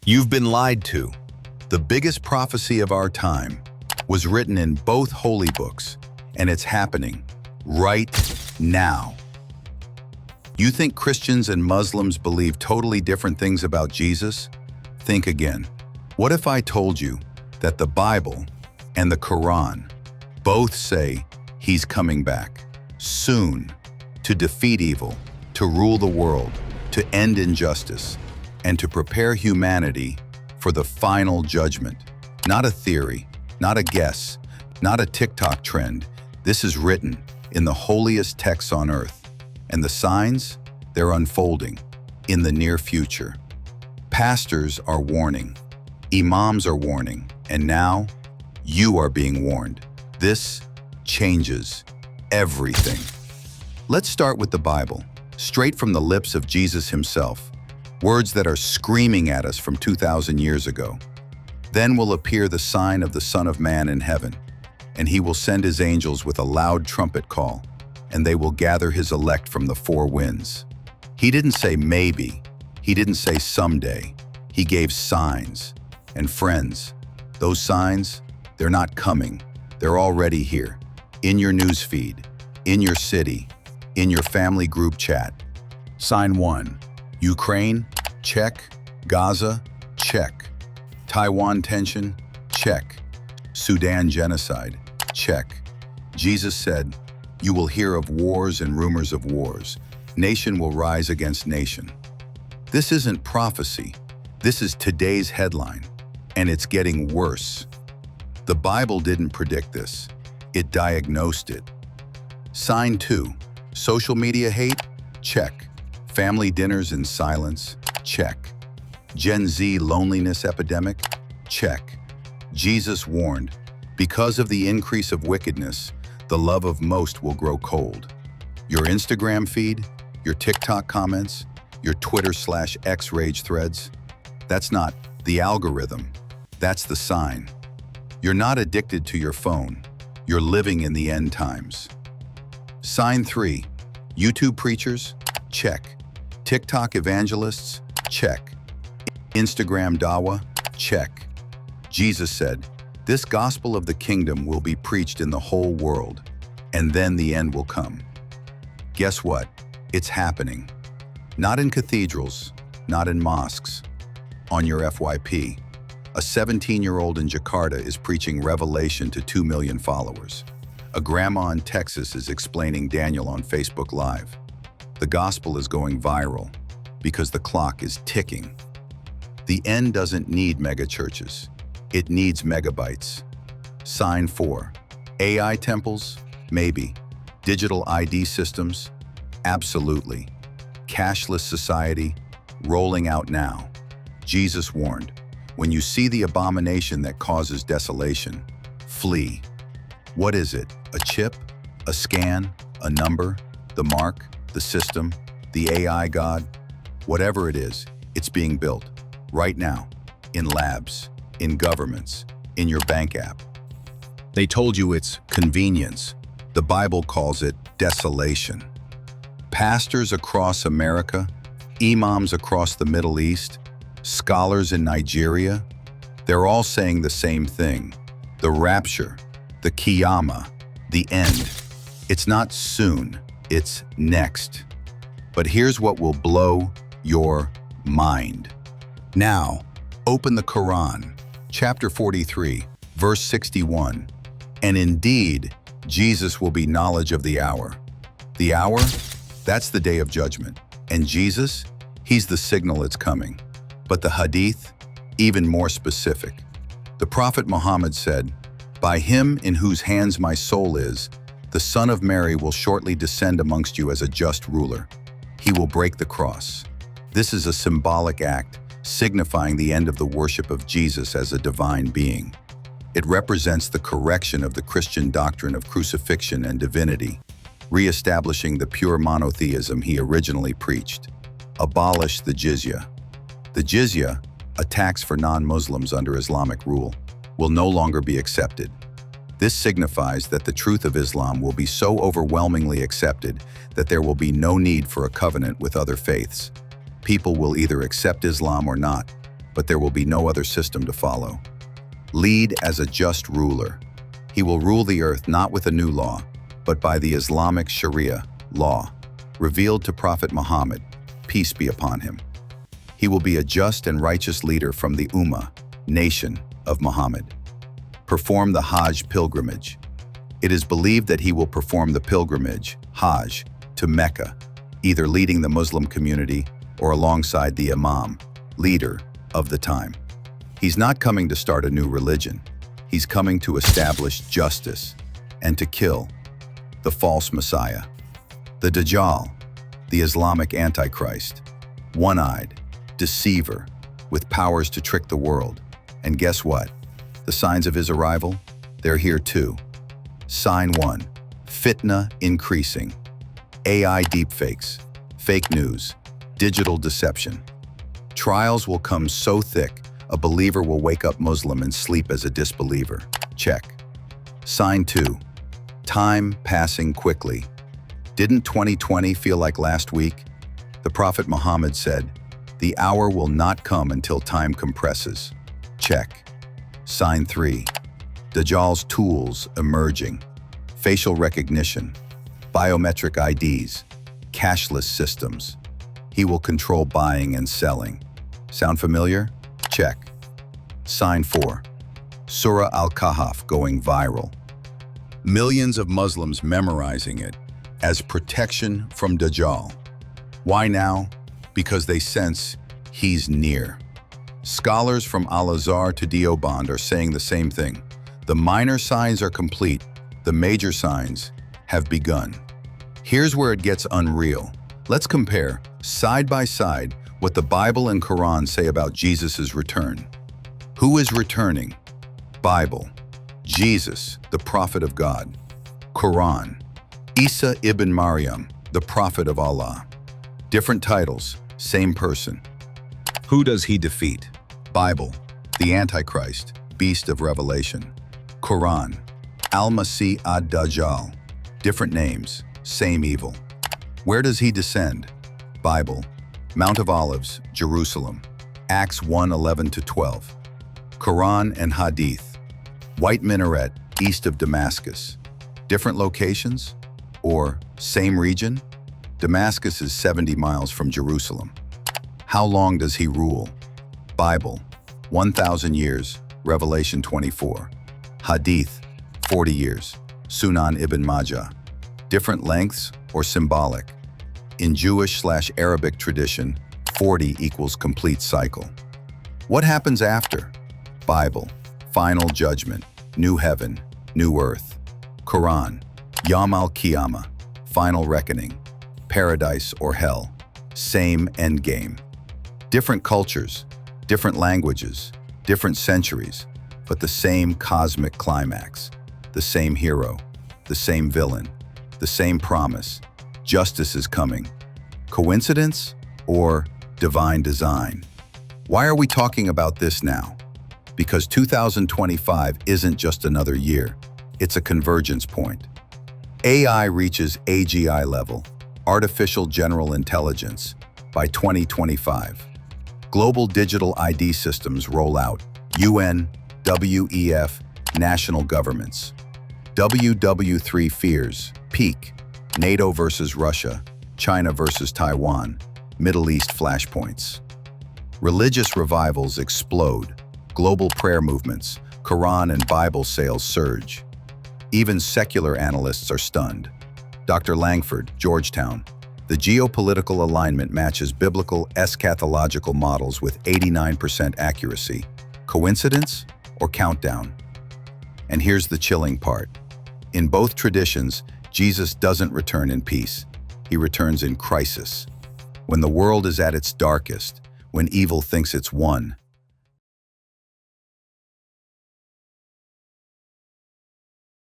You've been lied to. The biggest prophecy of our time was written in both holy books, and it's happening right now. You think Christians and Muslims believe totally different things about Jesus? Think again. What if I told you that the Bible and the Quran both say he's coming back soon to defeat evil, to rule the world, to end injustice, and to prepare humanity for the final judgment? Not a theory, not a guess, not a TikTok trend. This is written in the holiest texts on earth. And the signs, they're unfolding in the near future. Pastors are warning, imams are warning, and now you are being warned. This changes everything. Let's start with the Bible, straight from the lips of Jesus himself, words that are screaming at us from 2,000 years ago. Then will appear the sign of the Son of Man in heaven, and he will send his angels with a loud trumpet call, and they will gather his elect from the four winds. He didn't say maybe, he didn't say someday. He gave signs. And friends, those signs, they're not coming. They're already here, in your newsfeed, in your city, in your family group chat. Sign 1. Ukraine? Check. Gaza? Check. Taiwan tension? Check. Sudan genocide? Check. Jesus said, "You will hear of wars and rumors of wars. Nation will rise against nation." This isn't prophecy. This is today's headline, and it's getting worse. The Bible didn't predict this. It diagnosed it. Sign 2. Social media hate? Check. Family dinners in silence? Check. Gen Z loneliness epidemic? Check. Jesus warned, because of the increase of wickedness, the love of most will grow cold. Your Instagram feed, your TikTok comments, your Twitter/X rage threads, that's not the algorithm, that's the sign. You're not addicted to your phone, you're living in the end times. Sign 3. YouTube preachers? Check. TikTok evangelists? Check. Instagram dawah? Check. Jesus said, "This gospel of the kingdom will be preached in the whole world, and then the end will come." Guess what? It's happening. Not in cathedrals, not in mosques. On your FYP, a 17-year-old in Jakarta is preaching Revelation to 2 million followers. A grandma in Texas is explaining Daniel on Facebook Live. The gospel is going viral because the clock is ticking. The end doesn't need mega churches. It needs megabytes. Sign 4. AI temples? Maybe. Digital ID systems? Absolutely. Cashless society? Rolling out now. Jesus warned, when you see the abomination that causes desolation, flee. What is it? A chip? A scan? A number? The mark? The system? The AI god? Whatever it is, it's being built. Right now. In labs. In governments. In your bank app. They told you it's convenience. The Bible calls it desolation. Pastors across America, imams across the Middle East, scholars in Nigeria, they're all saying the same thing. The rapture, the Qiyamah, the end. It's not soon, it's next. But here's what will blow your mind. Now, open the Quran, chapter 43, verse 61. And indeed, Jesus will be knowledge of the hour. The hour? That's the day of judgment. And Jesus? He's the signal it's coming. But the hadith? Even more specific. The Prophet Muhammad said, "By him in whose hands my soul is, the Son of Mary will shortly descend amongst you as a just ruler. He will break the cross." This is a symbolic act, signifying the end of the worship of Jesus as a divine being. It represents the correction of the Christian doctrine of crucifixion and divinity, re-establishing the pure monotheism he originally preached. Abolish the jizya. The jizya, a tax for non-Muslims under Islamic rule, will no longer be accepted. This signifies that the truth of Islam will be so overwhelmingly accepted that there will be no need for a covenant with other faiths. People will either accept Islam or not, but there will be no other system to follow. Lead as a just ruler. He will rule the earth not with a new law, but by the Islamic Sharia law, revealed to Prophet Muhammad, peace be upon him. He will be a just and righteous leader from the Ummah, nation of Muhammad. Perform the Hajj pilgrimage. It is believed that he will perform the pilgrimage, Hajj, to Mecca, either leading the Muslim community or alongside the imam, leader of the time. He's not coming to start a new religion. He's coming to establish justice and to kill the false Messiah. The Dajjal, the Islamic Antichrist, one-eyed, deceiver, with powers to trick the world. And guess what? The signs of his arrival? They're here too. Sign 1. Fitna increasing. AI deepfakes, fake news, digital deception. Trials will come so thick, a believer will wake up Muslim and sleep as a disbeliever. Check. Sign 2. Time passing quickly. Didn't 2020 feel like last week? The Prophet Muhammad said, "The hour will not come until time compresses." Check. Sign 3. Dajjal's tools emerging. Facial recognition, biometric IDs, cashless systems. He will control buying and selling. Sound familiar? Check. Sign 4. Surah Al-Kahf going viral. Millions of Muslims memorizing it as protection from Dajjal. Why now? Because they sense he's near. Scholars from Al-Azhar to Deoband are saying the same thing. The minor signs are complete. The major signs have begun. Here's where it gets unreal. Let's compare, side by side, what the Bible and Quran say about Jesus' return. Who is returning? Bible. Jesus, the prophet of God. Quran. Isa ibn Maryam, the prophet of Allah. Different titles, same person. Who does he defeat? Bible. The Antichrist, beast of Revelation. Quran. Al-Masih, ad-Dajjal. Different names, same evil. Where does he descend? Bible. Mount of Olives, Jerusalem. Acts 1:11-12. Quran and Hadith. White Minaret, east of Damascus. Different locations? Or same region? Damascus is 70 miles from Jerusalem. How long does he rule? Bible. 1,000 years, Revelation 24. Hadith. 40 years, Sunan ibn Majah. Different lengths or symbolic? In Jewish/Arabic tradition, 40 equals complete cycle. What happens after? Bible. Final judgment, new heaven, new earth. Quran. Yawm al-Qiyamah, final reckoning, paradise or hell, same endgame. Different cultures, different languages, different centuries, but the same cosmic climax, the same hero, the same villain, the same promise. Justice is coming. Coincidence or divine design? Why are we talking about this now? Because 2025 isn't just another year, it's a convergence point. AI reaches AGI level, artificial general intelligence, by 2025. Global digital ID systems roll out. UN, WEF, national governments. WW3 fears, peak. NATO versus Russia, China versus Taiwan, Middle East flashpoints. Religious revivals explode. Global prayer movements, Quran and Bible sales surge. Even secular analysts are stunned. Dr. Langford, Georgetown. The geopolitical alignment matches biblical eschatological models with 89% accuracy. Coincidence or countdown? And here's the chilling part. In both traditions, Jesus doesn't return in peace. He returns in crisis. When the world is at its darkest, when evil thinks it's won,